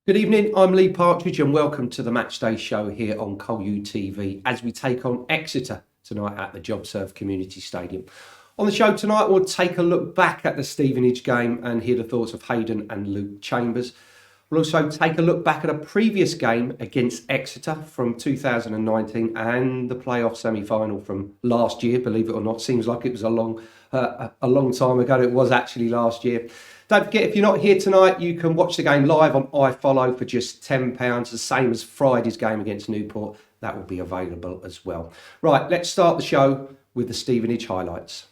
Good evening, I'm Lee Partridge and welcome to the Matchday show here on Col U TV as we take on Exeter tonight at the JobServe Community Stadium. On the show tonight we'll take a look back at the Stevenage game and hear the thoughts of Hayden and Luke Chambers. We'll also take a look back at a previous game against Exeter from 2019 and the playoff semi-final from last year, believe it or not. Seems like it was a long time ago. It was actually last year. Don't forget, if you're not here tonight, you can watch the game live on iFollow for just £10, the same as Friday's game against Newport. That will be available as well. Right, let's start the show with the Stevenage highlights.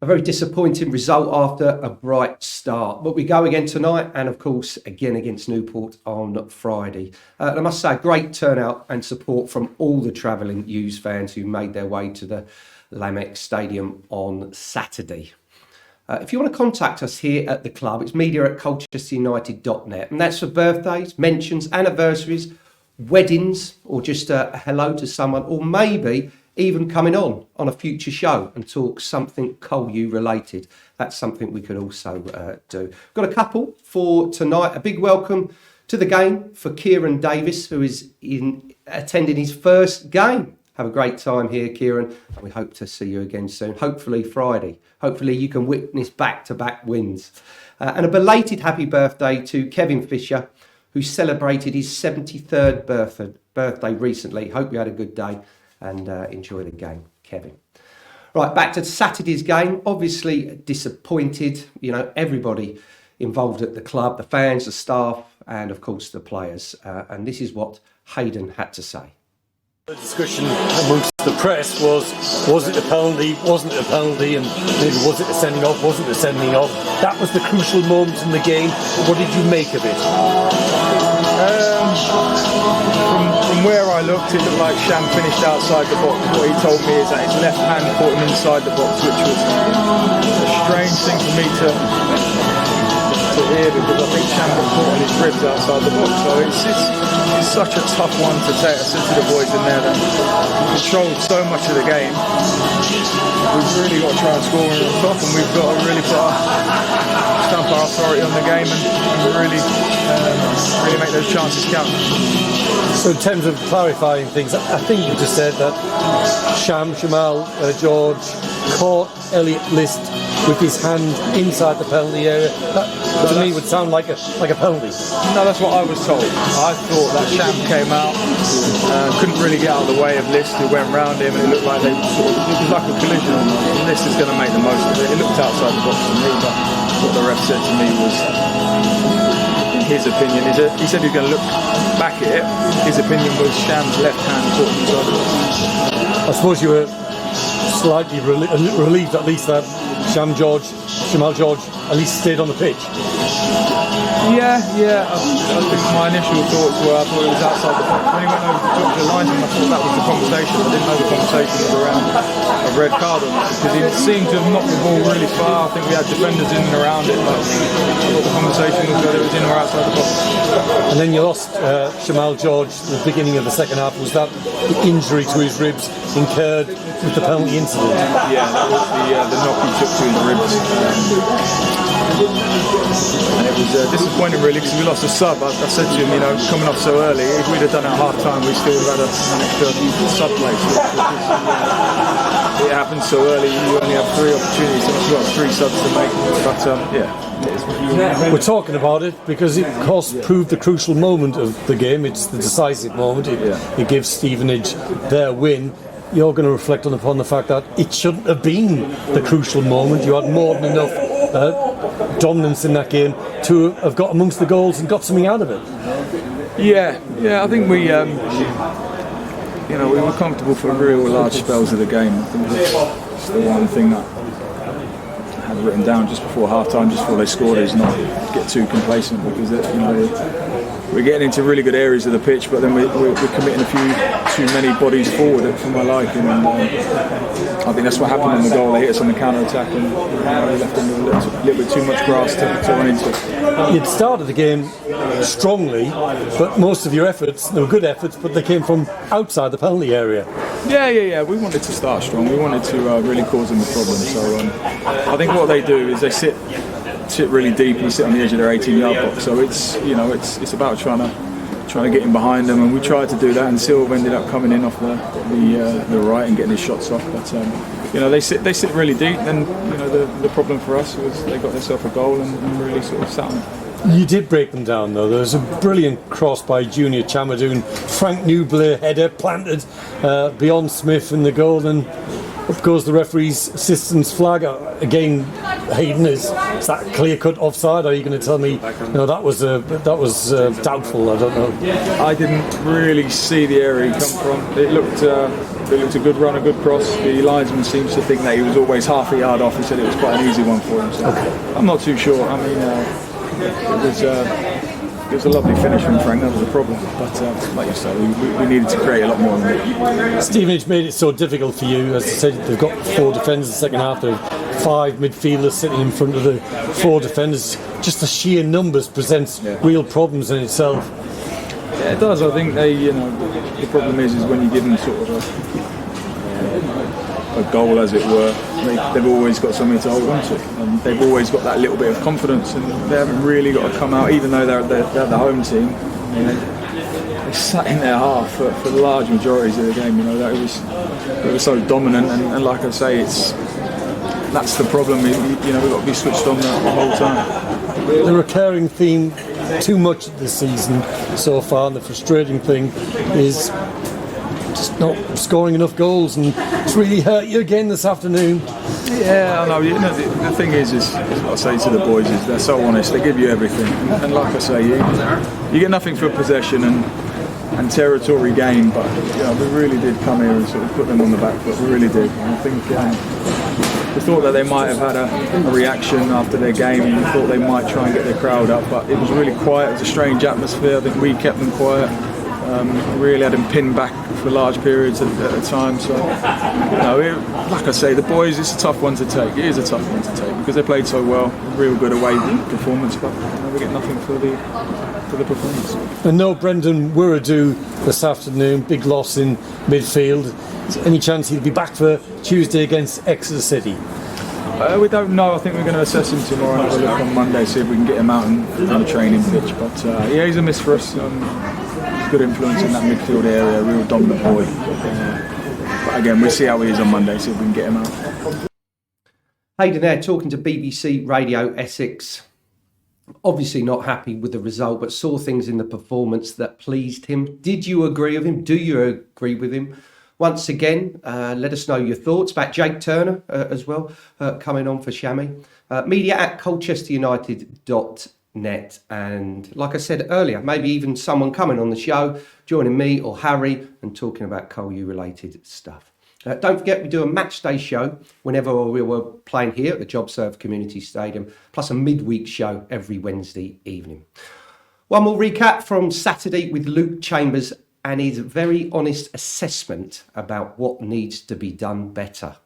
A very disappointing result after a bright start. But we go again tonight and, of course, again against Newport on Friday. I must say, great turnout and support from all the travelling U's fans who made their way to the Lamex Stadium on Saturday. If you want to contact us here at the club, it's media@colchesterunited.net. And that's for birthdays, mentions, anniversaries, weddings, or just a hello to someone, or maybe even coming on a future show and talk something Col U related. That's something we could also do. Got a couple for tonight. A big welcome to the game for Kieran Davis, who is attending his first game. Have a great time here, Kieran. We hope to see you again soon. Hopefully Friday. Hopefully you can witness back-to-back wins. And a belated happy birthday to Kevin Fisher, who celebrated his 73rd birthday recently. Hope you had a good day and enjoy the game, Kevin. Right, back to Saturday's game. Obviously disappointed, everybody involved at the club, the fans, the staff, and of course the players. And this is what Hayden had to say. The discussion amongst the press was it a penalty, wasn't it a penalty, and maybe was it a sending off, wasn't it a sending off. That was the crucial moment in the game. What did you make of it? From where I looked, it looked like Sham finished outside the box. What he told me is that his left hand caught him inside the box, which was a strange thing for me to hear, because I think Sham got caught on his ribs outside the box. So it's such a tough one to take. I said to the boys in there that we controlled so much of the game. We've really got to try and score on top, and we've got to really stamp our authority on the game and really make those chances count. So in terms of clarifying things, I think you just said that Jamal George caught Elliot List with his hand inside the penalty area. That to me would sound like a penalty. No, that's what I was told. I thought that Sham came out, couldn't really get out of the way of List, who went round him, and it looked like it was like a collision. List is going to make the most of it. It looked outside the box to me, but what the ref said to me was, in his opinion, he said he was going to look back at it. His opinion was Sham's left hand caught inside the box. I suppose you were slightly relieved at least that Jamal George at least stayed on the pitch. Yeah. I think my initial thoughts were I thought it was outside the box. When he went over to talk to the linesman, I thought that was the conversation. I didn't know the conversation was around a red card or not, because he seemed to have knocked the ball really far. I think we had defenders in and around it, but I thought the conversation was whether it was in or outside the box. And then you lost Jamal George at the beginning of the second half. Was that the injury to his ribs incurred with the penalty incident? Yeah, that was the knock he took to his ribs. And it was disappointing really, because we lost a sub. I said to him, coming off so early, if we'd have done it at half time, we still would have had an extra sub place. It happened so early, you only have 3 opportunities, so you've got 3 subs to make. But We're talking about it because it, of course, proved the crucial moment of the game. It's the decisive moment. It gives Stevenage their win. You're going to reflect upon the fact that it shouldn't have been the crucial moment. You had more than enough dominance in that game to have got amongst the goals and got something out of it. Yeah. I think we were comfortable for real large spells of the game. I think that's the one thing that I had written down just before half time, just before they scored, is not get too complacent, because we're getting into really good areas of the pitch, but then we're committing a few too many bodies forward for my liking, and I think that's what happened on the goal. They hit us on the counter-attack, and we left them with a little bit too much grass to run into. You'd started the game strongly, but most of your efforts, they were good efforts, but they came from outside the penalty area. Yeah. We wanted to start strong. We wanted to really cause them a problem. So I think what they do is they sit really deep and sit on the edge of their 18-yard box. So it's about trying to get in behind them, and we tried to do that. And Silva ended up coming in off the right and getting his shots off. But they sit really deep. And the problem for us was they got themselves a goal and really sort of sat on it. You did break them down though. There was a brilliant cross by Junior Chamadoun. Frank Nubler header planted beyond Smith in the goal, and up goes the referee's assistant's flag. Again, Hayden, is that clear-cut offside? Or are you going to tell me that was doubtful? I don't know. I didn't really see the area he come from. It looked a good run, a good cross. The linesman seems to think that he was always half a yard off. He said it was quite an easy one for him. So I'm not too sure. I mean, it was a lovely finish from Frank. That was the problem. But like you say, we needed to create a lot more. Stevenage made it so difficult for you. As I said, they've got 4 defenders in the second half. There are 5 midfielders sitting in front of the 4 defenders. Just the sheer numbers presents real problems in itself. Yeah, it does. I think the problem is when you give them sort of a goal, as it were, they've always got something to hold on to, and they've always got that little bit of confidence, and they haven't really got to come out, even though they're the home team. They sat in their half for the large majorities of the game. That it was so dominant, and like I say, that's the problem. We've got to be switched on the whole time. The recurring theme too much this season so far, and the frustrating thing is just not scoring enough goals, and it's really hurt you again this afternoon. Yeah, I know. The thing is what I say to the boys is they're so honest. They give you everything, and like I say, you get nothing for possession and territory gain. But we really did come here and sort of put them on the back foot. We really did. And I think we thought that they might have had a reaction after their game, and we thought they might try and get their crowd up. But it was really quiet. It was a strange atmosphere. I think we kept them quiet. Really had him pinned back for large periods at a time. So, like I say, the boys, it's a tough one to take. It is a tough one to take because they played so well. Real good away performance, but we get nothing for the performance. And no Brendan Wiradu this afternoon. Big loss in midfield. Is there any chance he'll be back for Tuesday against Exeter City? We don't know. I think we're going to assess him tomorrow and have a look on Monday, see if we can get him out on the training pitch. But he's a miss for us. Good influence in that midfield area, a real dominant boy. But again, we'll see how he is on Monday, see if we can get him out. Hayden there talking to BBC Radio Essex. Obviously not happy with the result, but saw things in the performance that pleased him. Did you agree with him? Do you agree with him? Once again, let us know your thoughts about Jake Turner as well, coming on for Shammy. Media at colchesterunited.net. And like I said earlier, maybe even someone coming on the show, joining me or Harry and talking about Col U related stuff. Don't forget, we do a match day show whenever we were playing here at the JobServe Community Stadium, plus a midweek show every Wednesday evening. One more recap from Saturday with Luke Chambers and his very honest assessment about what needs to be done better.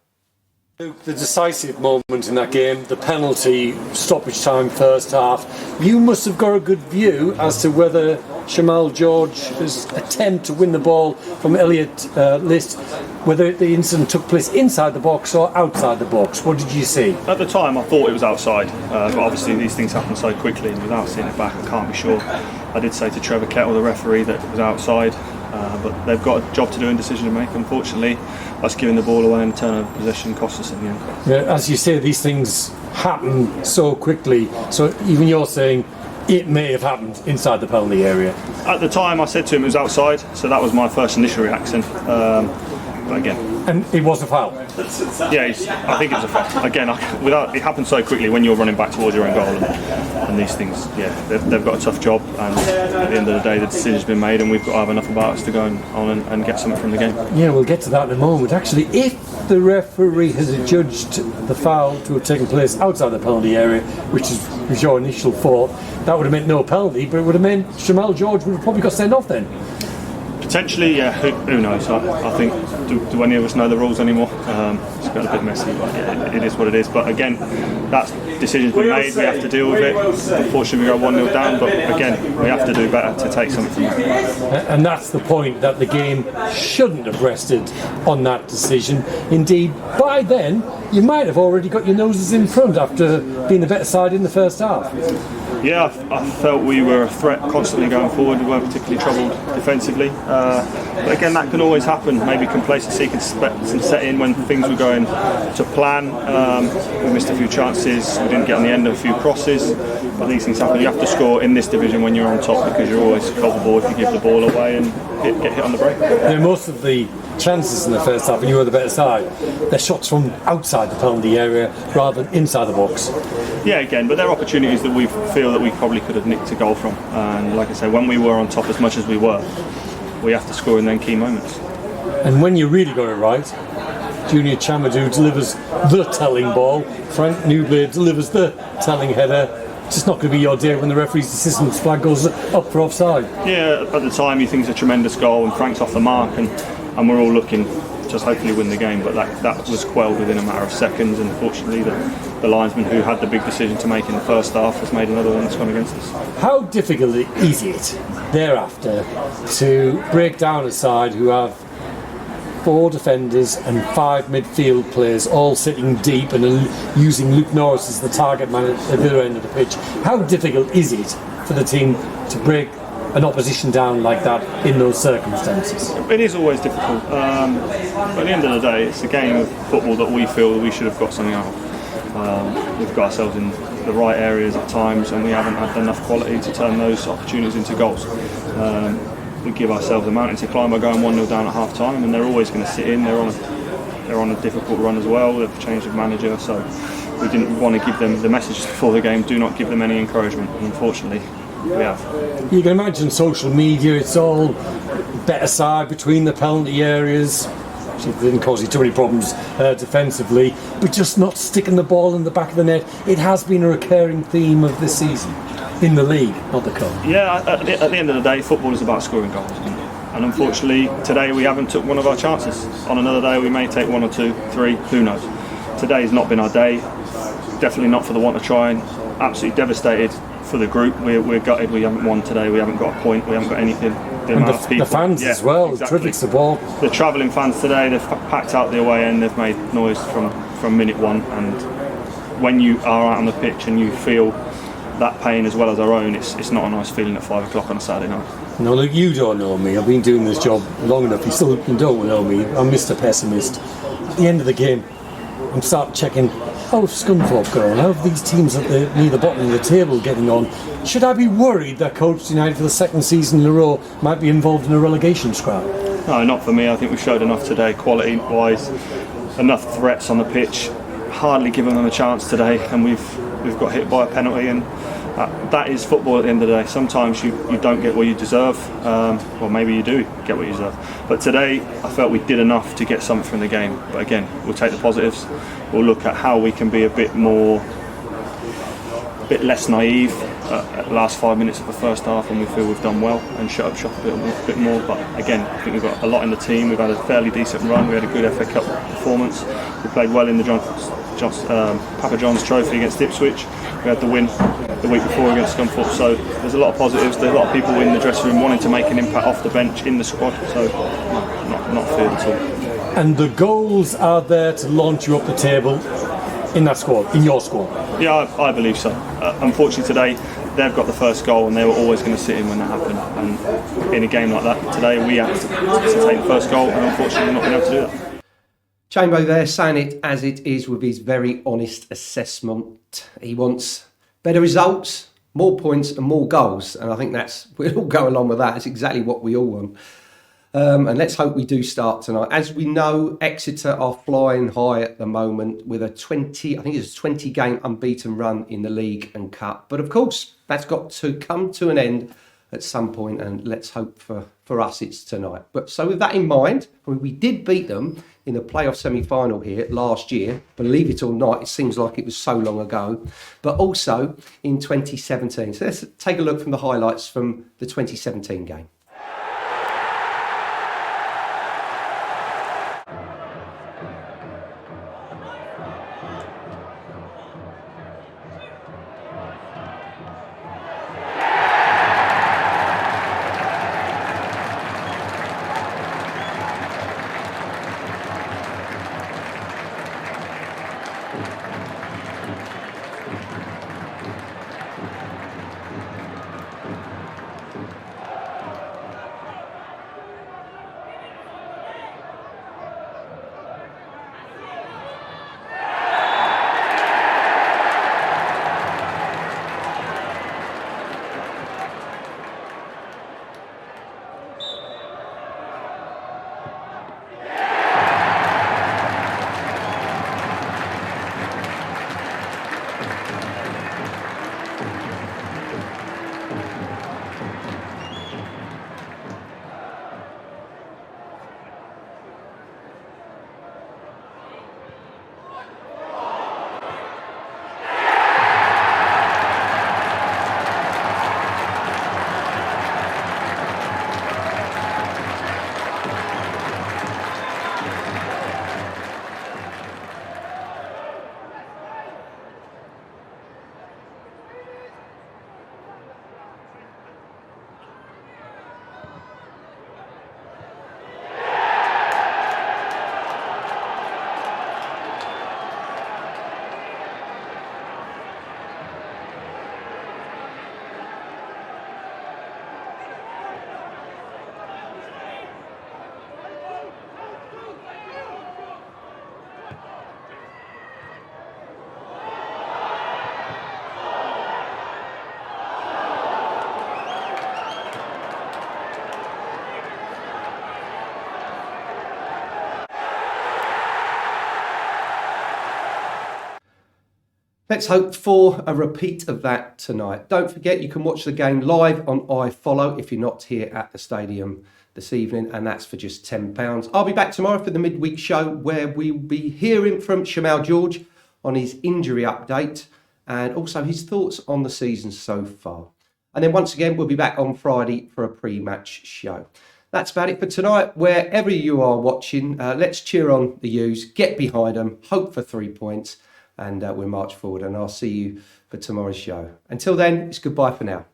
Luke, the decisive moment in that game, the penalty, stoppage time, first half, you must have got a good view as to whether Shamal George's attempt to win the ball from Elliot List, whether the incident took place inside the box or outside the box. What did you see? At the time I thought it was outside, but obviously these things happen so quickly and without seeing it back I can't be sure. I did say to Trevor Kettle, the referee, that it was outside, but they've got a job to do and decision to make. Unfortunately, us giving the ball away and turnover possession cost us in the end. Yeah, as you say, these things happen so quickly, so even you're saying it may have happened inside the penalty area. At the time I said to him it was outside, so that was my first initial reaction. But again, and it was a foul. Yeah, I think it was a foul. Again, it happened so quickly when you're running back towards your own goal, and these things, yeah, they've got a tough job. And at the end of the day, the decision's been made, and we've got to have enough about us to go on and get something from the game. Yeah, we'll get to that in a moment. Actually, if the referee has adjudged the foul to have taken place outside the penalty area, which was your initial thought, that would have meant no penalty, but it would have meant Shamal George would have probably got sent off then. Potentially, yeah. Who knows? I think, do any of us know the rules anymore? It's got a bit messy, but yeah, it is what it is. But again, that decision's been made. We have to deal with it. Unfortunately, we go 1-0 down, but again, we have to do better to take something from it. And that's the point, that the game shouldn't have rested on that decision. Indeed, by then, you might have already got your noses in front after being the better side in the first half. Yeah, I felt we were a threat constantly going forward. We weren't particularly troubled defensively. But again, that can always happen. Maybe complacency can set in when things were going to plan. We missed a few chances. We didn't get on the end of a few crosses. But these things happen. You have to score in this division when you're on top, because you're always culpable if you give the ball away and get hit on the break. Yeah, most of the chances in the first half, when you were the better side, they're shots from outside the penalty area rather than inside the box. Yeah, again, but they're opportunities that we feel that we probably could have nicked a goal from. And like I say, when we were on top as much as we were, we have to score in them key moments. And when you really got it right, Junior Chamadou delivers the telling ball, Frank Newblade delivers the telling header. It's just not going to be your day when the referee's assistant's flag goes up for offside. Yeah, at the time you think it's a tremendous goal and Frank's off the mark, and we're all looking to just hopefully win the game, but that was quelled within a matter of seconds, and fortunately the linesman who had the big decision to make in the first half has made another one that's gone against us. How difficult is it thereafter to break down a side who have 4 defenders and 5 midfield players all sitting deep and using Luke Norris as the target man at the other end of the pitch? How difficult is it for the team to break an opposition down like that in those circumstances? It is always difficult, but at the end of the day it's a game of football that we feel that we should have got something out of. We've got ourselves in the right areas at times, and we haven't had enough quality to turn those opportunities into goals. We give ourselves a mountain to climb by going 1-0 down at half time, and they're always going to sit in. They're on a difficult run as well. They've changed of manager, so we didn't want to give them the message before the game, do not give them any encouragement, and unfortunately we have. You can imagine social media, it's all better side between the penalty areas. It didn't cause you too many problems defensively, but just not sticking the ball in the back of the net. It has been a recurring theme of this season in the league, not the cup. Yeah, at the end of the day, football is about scoring goals, and unfortunately today we haven't took one of our chances. On another day we may take 1 or 2, 3, who knows. Today's not been our day, definitely not for the want of trying. Absolutely devastated for the group. We're gutted we haven't won today. We haven't got a point, we haven't got anything. The fans as well, exactly. Terrific support. The travelling fans today, they've packed out the away end, they've made noise from minute one, and when you are out on the pitch and you feel that pain as well as our own, it's not a nice feeling at 5 o'clock on a Saturday night. No, look, you don't know me. I've been doing this job long enough. You still don't know me. I'm Mr. Pessimist. At the end of the game, I'm start checking How have Scunthorpe got on? How have these teams near the bottom of the table getting on? Should I be worried that Colchester United for the second season in a row might be involved in a relegation scrap? No, not for me. I think we showed enough today, quality-wise, enough threats on the pitch. Hardly given them a chance today, and we've got hit by a penalty, and that is football at the end of the day. Sometimes you don't get what you deserve, or maybe you do get what you deserve. But today, I felt we did enough to get something from the game. But again, we'll take the positives. We'll look at how we can be a bit less naive at the last 5 minutes of the first half, and we feel we've done well, and shut up shop a bit more. But again, I think we've got a lot in the team. We've had a fairly decent run. We had a good FA Cup performance. We played well in the Papa John's Trophy against Ipswich. We had the win the week before against Scunthorpe. So there's a lot of positives. There's a lot of people in the dressing room wanting to make an impact off the bench in the squad. So not feared at all. And the goals are there to launch you up the table in that squad, in your squad? Yeah, I believe so. Unfortunately today, they've got the first goal, and they were always going to sit in when that happened. And in a game like that today, we had to take the first goal, and unfortunately we're not been able to do that. Chambo there saying it as it is with his very honest assessment. He wants better results, more points and more goals. And I think we'll all go along with that. It's exactly what we all want. And let's hope we do start tonight. As we know, Exeter are flying high at the moment with a 20 game unbeaten run in the league and cup. But of course, that's got to come to an end at some point, and let's hope for us it's tonight. But so with that in mind, we did beat them in the playoff semi-final here last year. Believe it or not, it seems like it was so long ago. But also in 2017. So let's take a look from the highlights from the 2017 game. Let's hope for a repeat of that tonight. Don't forget, you can watch the game live on iFollow if you're not here at the stadium this evening, and that's for just £10. I'll be back tomorrow for the midweek show, where we'll be hearing from Shamal George on his injury update and also his thoughts on the season so far. And then once again, we'll be back on Friday for a pre-match show. That's about it for tonight. Wherever you are watching, let's cheer on the U's, get behind them, hope for 3 points, and we'll march forward. And I'll see you for tomorrow's show. Until then, it's goodbye for now.